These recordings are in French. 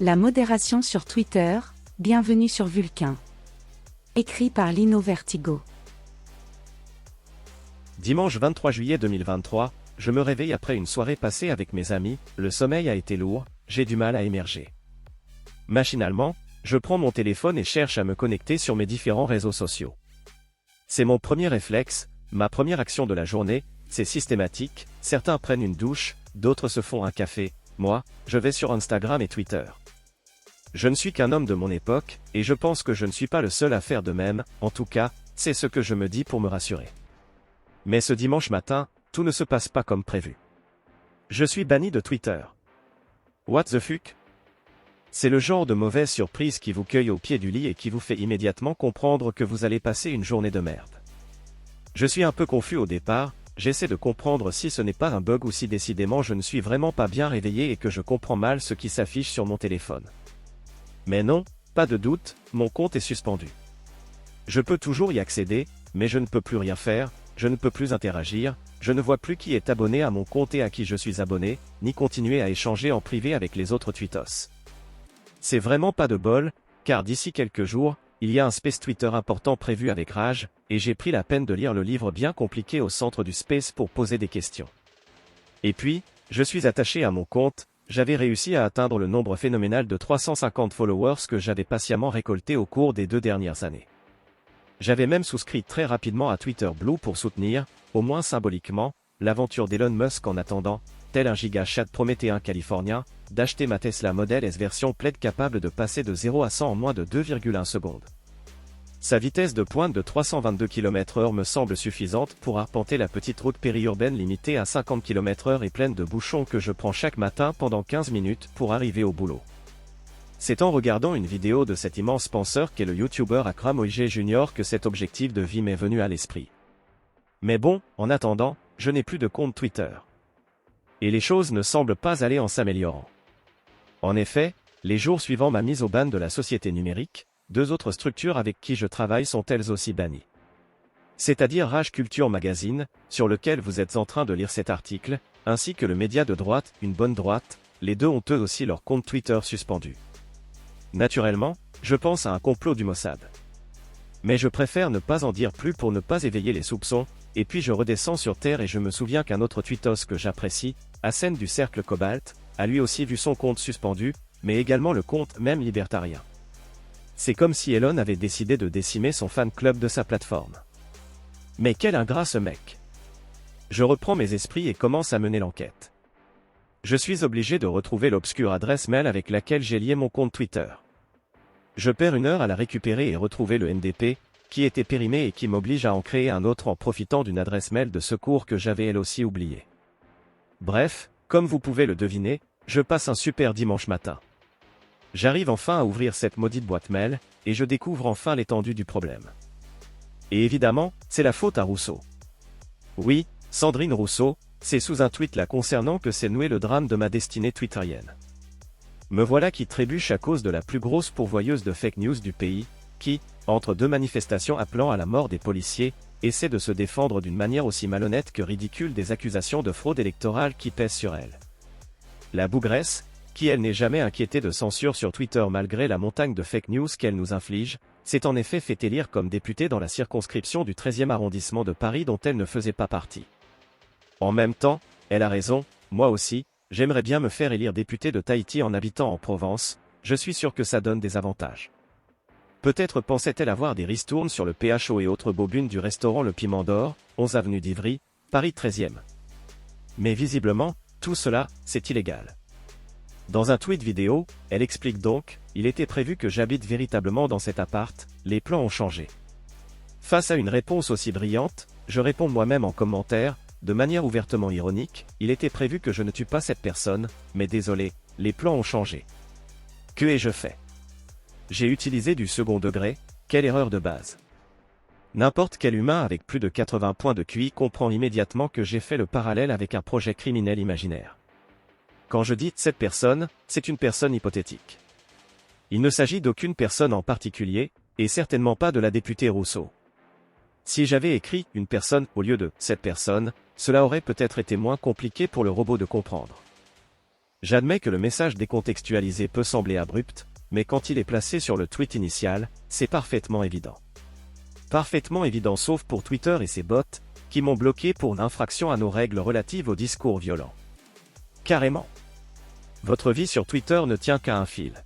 La modération sur Twitter, bienvenue sur Vulcain. Écrit par Lino Vertigo. Dimanche 23 juillet 2023, je me réveille après une soirée passée avec mes amis, le sommeil a été lourd, j'ai du mal à émerger. Machinalement, je prends mon téléphone et cherche à me connecter sur mes différents réseaux sociaux. C'est mon premier réflexe, ma première action de la journée, c'est systématique, certains prennent une douche, d'autres se font un café, moi, je vais sur Instagram et Twitter. Je ne suis qu'un homme de mon époque, et je pense que je ne suis pas le seul à faire de même, en tout cas, c'est ce que je me dis pour me rassurer. Mais ce dimanche matin, tout ne se passe pas comme prévu. Je suis banni de Twitter. What the fuck? C'est le genre de mauvaise surprise qui vous cueille au pied du lit et qui vous fait immédiatement comprendre que vous allez passer une journée de merde. Je suis un peu confus au départ, j'essaie de comprendre si ce n'est pas un bug ou si décidément je ne suis vraiment pas bien réveillé et que je comprends mal ce qui s'affiche sur mon téléphone. Mais non, pas de doute, mon compte est suspendu. Je peux toujours y accéder, mais je ne peux plus rien faire, je ne peux plus interagir, je ne vois plus qui est abonné à mon compte et à qui je suis abonné, ni continuer à échanger en privé avec les autres tweetos. C'est vraiment pas de bol, car d'ici quelques jours, il y a un space Twitter important prévu avec Rage, et j'ai pris la peine de lire le livre bien compliqué au centre du space pour poser des questions. Et puis, je suis attaché à mon compte, j'avais réussi à atteindre le nombre phénoménal de 350 followers que j'avais patiemment récolté au cours des 2 dernières années. J'avais même souscrit très rapidement à Twitter Blue pour soutenir, au moins symboliquement, l'aventure d'Elon Musk en attendant, tel un giga-chat prométhéen californien, d'acheter ma Tesla Model S version plaid capable de passer de 0 à 100 en moins de 2,1 secondes. Sa vitesse de pointe de 322 km/h me semble suffisante pour arpenter la petite route périurbaine limitée à 50 km/h et pleine de bouchons que je prends chaque matin pendant 15 minutes pour arriver au boulot. C'est en regardant une vidéo de cet immense penseur qu'est le youtubeur Akram Oige Jr. que cet objectif de vie m'est venu à l'esprit. Mais bon, en attendant, je n'ai plus de compte Twitter. Et les choses ne semblent pas aller en s'améliorant. En effet, les jours suivant ma mise au ban de la société numérique, 2 autres structures avec qui je travaille sont elles aussi bannies. C'est-à-dire Rage Culture Magazine, sur lequel vous êtes en train de lire cet article, ainsi que le média de droite, Une Bonne Droite, les deux ont eux aussi leur compte Twitter suspendu. Naturellement, je pense à un complot du Mossad. Mais je préfère ne pas en dire plus pour ne pas éveiller les soupçons, et puis je redescends sur Terre et je me souviens qu'un autre tweetos que j'apprécie, Hassen du Cercle Cobalt, a lui aussi vu son compte suspendu, mais également le compte même libertarien. C'est comme si Elon avait décidé de décimer son fan club de sa plateforme. Mais quel ingrat ce mec! Je reprends mes esprits et commence à mener l'enquête. Je suis obligé de retrouver l'obscure adresse mail avec laquelle j'ai lié mon compte Twitter. Je perds 1 heure à la récupérer et retrouver le NDP, qui était périmé et qui m'oblige à en créer un autre en profitant d'une adresse mail de secours que j'avais elle aussi oubliée. Bref, comme vous pouvez le deviner, je passe un super dimanche matin. J'arrive enfin à ouvrir cette maudite boîte mail, et je découvre enfin l'étendue du problème. Et évidemment, c'est la faute à Rousseau. Oui, Sandrine Rousseau, c'est sous un tweet la concernant que s'est noué le drame de ma destinée twitterienne. Me voilà qui trébuche à cause de la plus grosse pourvoyeuse de fake news du pays, qui, entre 2 manifestations appelant à la mort des policiers, essaie de se défendre d'une manière aussi malhonnête que ridicule des accusations de fraude électorale qui pèsent sur elle. La bougresse, qui elle n'est jamais inquiétée de censure sur Twitter malgré la montagne de fake news qu'elle nous inflige, s'est en effet fait élire comme députée dans la circonscription du 13e arrondissement de Paris dont elle ne faisait pas partie. En même temps, elle a raison, moi aussi, j'aimerais bien me faire élire député de Tahiti en habitant en Provence, je suis sûr que ça donne des avantages. Peut-être pensait-elle avoir des ristournes sur le PHO et autres bobunes du restaurant Le Piment d'Or, 11 avenue d'Ivry, Paris 13e. Mais visiblement, tout cela, c'est illégal. Dans un tweet vidéo, elle explique donc, il était prévu que j'habite véritablement dans cet appart, les plans ont changé. Face à une réponse aussi brillante, je réponds moi-même en commentaire, de manière ouvertement ironique, il était prévu que je ne tue pas cette personne, mais désolé, les plans ont changé. Que ai-je fait? J'ai utilisé du second degré, quelle erreur de base. N'importe quel humain avec plus de 80 points de QI comprend immédiatement que j'ai fait le parallèle avec un projet criminel imaginaire. Quand je dis cette personne, c'est une personne hypothétique. Il ne s'agit d'aucune personne en particulier, et certainement pas de la députée Rousseau. Si j'avais écrit une personne au lieu de cette personne, cela aurait peut-être été moins compliqué pour le robot de comprendre. J'admets que le message décontextualisé peut sembler abrupt, mais quand il est placé sur le tweet initial, c'est parfaitement évident. Parfaitement évident sauf pour Twitter et ses bots, qui m'ont bloqué pour une infraction à nos règles relatives au discours violent. Carrément. Votre vie sur Twitter ne tient qu'à un fil.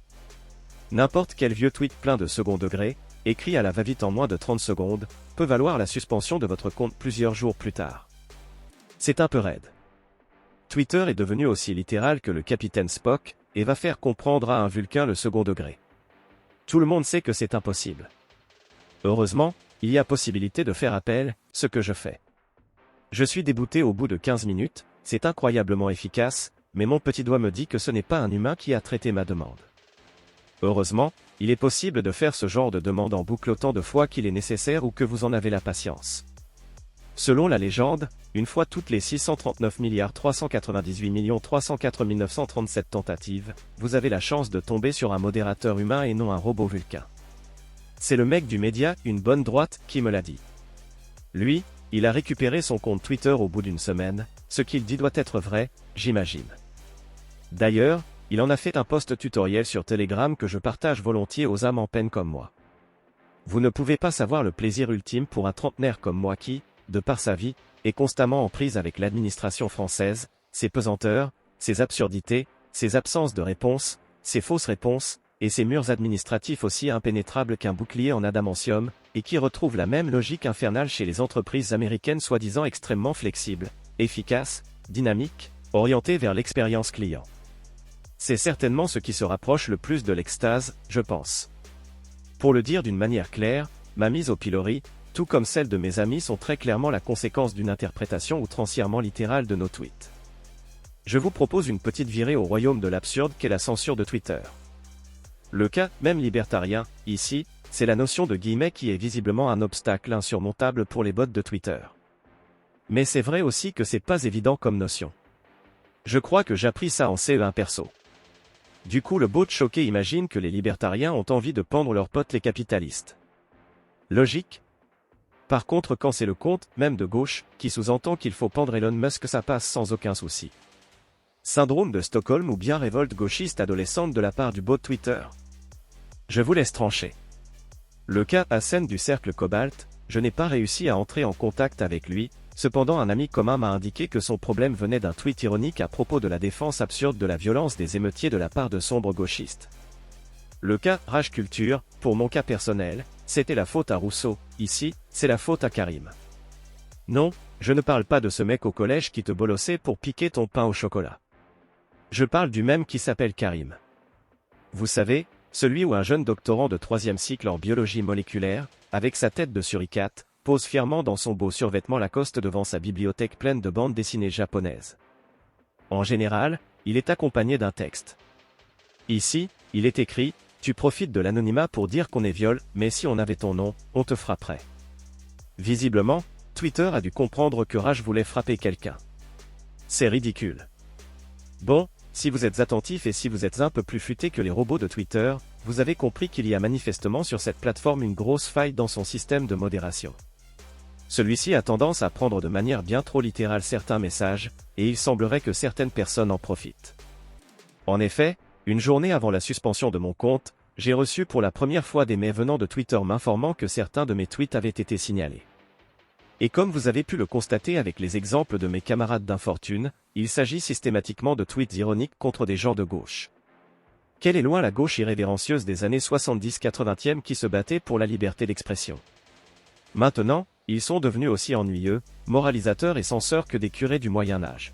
N'importe quel vieux tweet plein de second degré, écrit à la va-vite en moins de 30 secondes, peut valoir la suspension de votre compte plusieurs jours plus tard. C'est un peu raide. Twitter est devenu aussi littéral que le capitaine Spock, et va faire comprendre à un Vulcain le second degré. Tout le monde sait que c'est impossible. Heureusement, il y a possibilité de faire appel, ce que je fais. Je suis débouté au bout de 15 minutes, c'est incroyablement efficace, mais mon petit doigt me dit que ce n'est pas un humain qui a traité ma demande. Heureusement, il est possible de faire ce genre de demande en boucle autant de fois qu'il est nécessaire ou que vous en avez la patience. Selon la légende, une fois toutes les 639 398 304 937 tentatives, vous avez la chance de tomber sur un modérateur humain et non un robot vulcain. C'est le mec du média, une bonne droite, qui me l'a dit. Lui, il a récupéré son compte Twitter au bout d'une semaine, ce qu'il dit doit être vrai, j'imagine. D'ailleurs, il en a fait un post tutoriel sur Telegram que je partage volontiers aux âmes en peine comme moi. Vous ne pouvez pas savoir le plaisir ultime pour un trentenaire comme moi qui, de par sa vie, est constamment en prise avec l'administration française, ses pesanteurs, ses absurdités, ses absences de réponse, ses fausses réponses, et ses murs administratifs aussi impénétrables qu'un bouclier en adamantium, et qui retrouve la même logique infernale chez les entreprises américaines soi-disant extrêmement flexibles, efficaces, dynamiques, orientées vers l'expérience client. C'est certainement ce qui se rapproche le plus de l'extase, je pense. Pour le dire d'une manière claire, ma mise au pilori, tout comme celle de mes amis sont très clairement la conséquence d'une interprétation outrancièrement littérale de nos tweets. Je vous propose une petite virée au royaume de l'absurde qu'est la censure de Twitter. Le cas, même libertarien, ici, c'est la notion de guillemets qui est visiblement un obstacle insurmontable pour les bots de Twitter. Mais c'est vrai aussi que c'est pas évident comme notion. Je crois que j'appris ça en CE1 perso. Du coup le bot choqué imagine que les libertariens ont envie de pendre leurs potes les capitalistes. Logique. Par contre quand c'est le compte, même de gauche, qui sous-entend qu'il faut pendre Elon Musk ça passe sans aucun souci. Syndrome de Stockholm ou bien révolte gauchiste adolescente de la part du bot Twitter. Je vous laisse trancher. Le cas Hassen du cercle Cobalt, je n'ai pas réussi à entrer en contact avec lui, cependant un ami commun m'a indiqué que son problème venait d'un tweet ironique à propos de la défense absurde de la violence des émeutiers de la part de sombres gauchistes. Le cas Rage Culture, pour mon cas personnel, c'était la faute à Rousseau, ici, c'est la faute à Karim. Non, je ne parle pas de ce mec au collège qui te bolossait pour piquer ton pain au chocolat. Je parle du même qui s'appelle Karim. Vous savez, celui où un jeune doctorant de 3e cycle en biologie moléculaire, avec sa tête de suricate, pose fièrement dans son beau survêtement Lacoste devant sa bibliothèque pleine de bandes dessinées japonaises. En général, il est accompagné d'un texte. Ici, il est écrit « Tu profites de l'anonymat pour dire qu'on est viol, mais si on avait ton nom, on te frapperait. » Visiblement, Twitter a dû comprendre que Rage voulait frapper quelqu'un. C'est ridicule. Bon, si vous êtes attentif et si vous êtes un peu plus futé que les robots de Twitter, vous avez compris qu'il y a manifestement sur cette plateforme une grosse faille dans son système de modération. Celui-ci a tendance à prendre de manière bien trop littérale certains messages, et il semblerait que certaines personnes en profitent. En effet, une journée avant la suspension de mon compte, j'ai reçu pour la première fois des mails venant de Twitter m'informant que certains de mes tweets avaient été signalés. Et comme vous avez pu le constater avec les exemples de mes camarades d'infortune, il s'agit systématiquement de tweets ironiques contre des gens de gauche. Quelle est loin la gauche irrévérencieuse des années 70-80 qui se battait pour la liberté d'expression. Maintenant, ils sont devenus aussi ennuyeux, moralisateurs et censeurs que des curés du Moyen-Âge.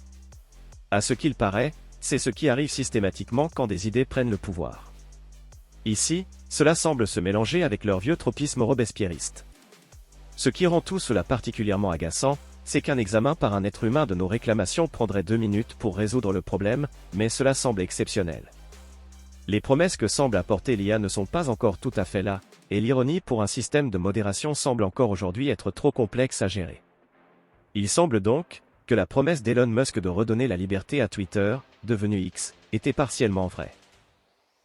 À ce qu'il paraît, c'est ce qui arrive systématiquement quand des idées prennent le pouvoir. Ici, cela semble se mélanger avec leur vieux tropisme robespierriste. Ce qui rend tout cela particulièrement agaçant, c'est qu'un examen par un être humain de nos réclamations prendrait 2 minutes pour résoudre le problème, mais cela semble exceptionnel. Les promesses que semble apporter l'IA ne sont pas encore tout à fait là, et l'ironie pour un système de modération semble encore aujourd'hui être trop complexe à gérer. Il semble donc que la promesse d'Elon Musk de redonner la liberté à Twitter, devenu X, était partiellement vraie.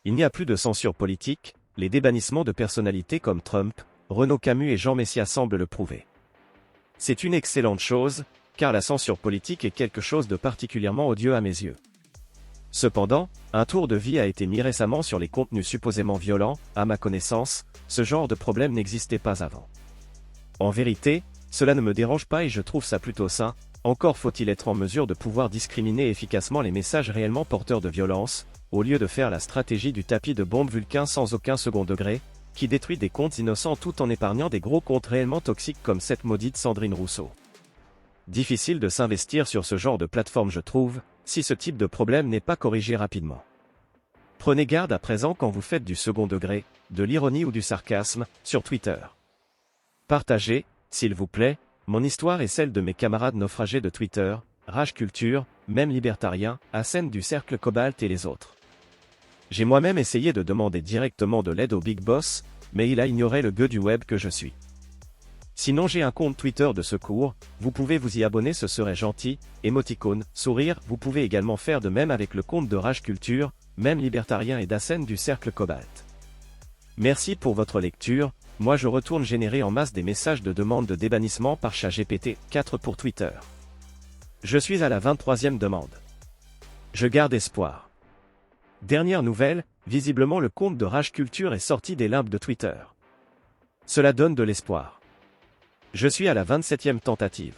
Il n'y a plus de censure politique, les débannissements de personnalités comme Trump, Renaud Camus et Jean Messia semblent le prouver. C'est une excellente chose, car la censure politique est quelque chose de particulièrement odieux à mes yeux. Cependant, un tour de vie a été mis récemment sur les contenus supposément violents. À ma connaissance, ce genre de problème n'existait pas avant. En vérité, cela ne me dérange pas et je trouve ça plutôt sain. Encore faut-il être en mesure de pouvoir discriminer efficacement les messages réellement porteurs de violence, au lieu de faire la stratégie du tapis de bombe Vulcain sans aucun second degré, qui détruit des comptes innocents tout en épargnant des gros comptes réellement toxiques comme cette maudite Sandrine Rousseau. Difficile de s'investir sur ce genre de plateforme je trouve, si ce type de problème n'est pas corrigé rapidement. Prenez garde à présent quand vous faites du second degré, de l'ironie ou du sarcasme, sur Twitter. Partagez, s'il vous plaît, mon histoire et celle de mes camarades naufragés de Twitter, Rage Culture, même libertariens, Hassen du Cercle Cobalt et les autres. J'ai moi-même essayé de demander directement de l'aide au Big Boss, mais il a ignoré le gueux du web que je suis. Sinon j'ai un compte Twitter de secours, vous pouvez vous y abonner, ce serait gentil, émoticône, sourire, vous pouvez également faire de même avec le compte de Rage Culture, même libertarien et d'Hassen du Cercle Cobalt. Merci pour votre lecture, moi je retourne générer en masse des messages de demande de débannissement par ChatGPT 4 pour Twitter. Je suis à la 23e demande. Je garde espoir. Dernière nouvelle, visiblement le compte de Rage Culture est sorti des limbes de Twitter. Cela donne de l'espoir. Je suis à la 27e tentative.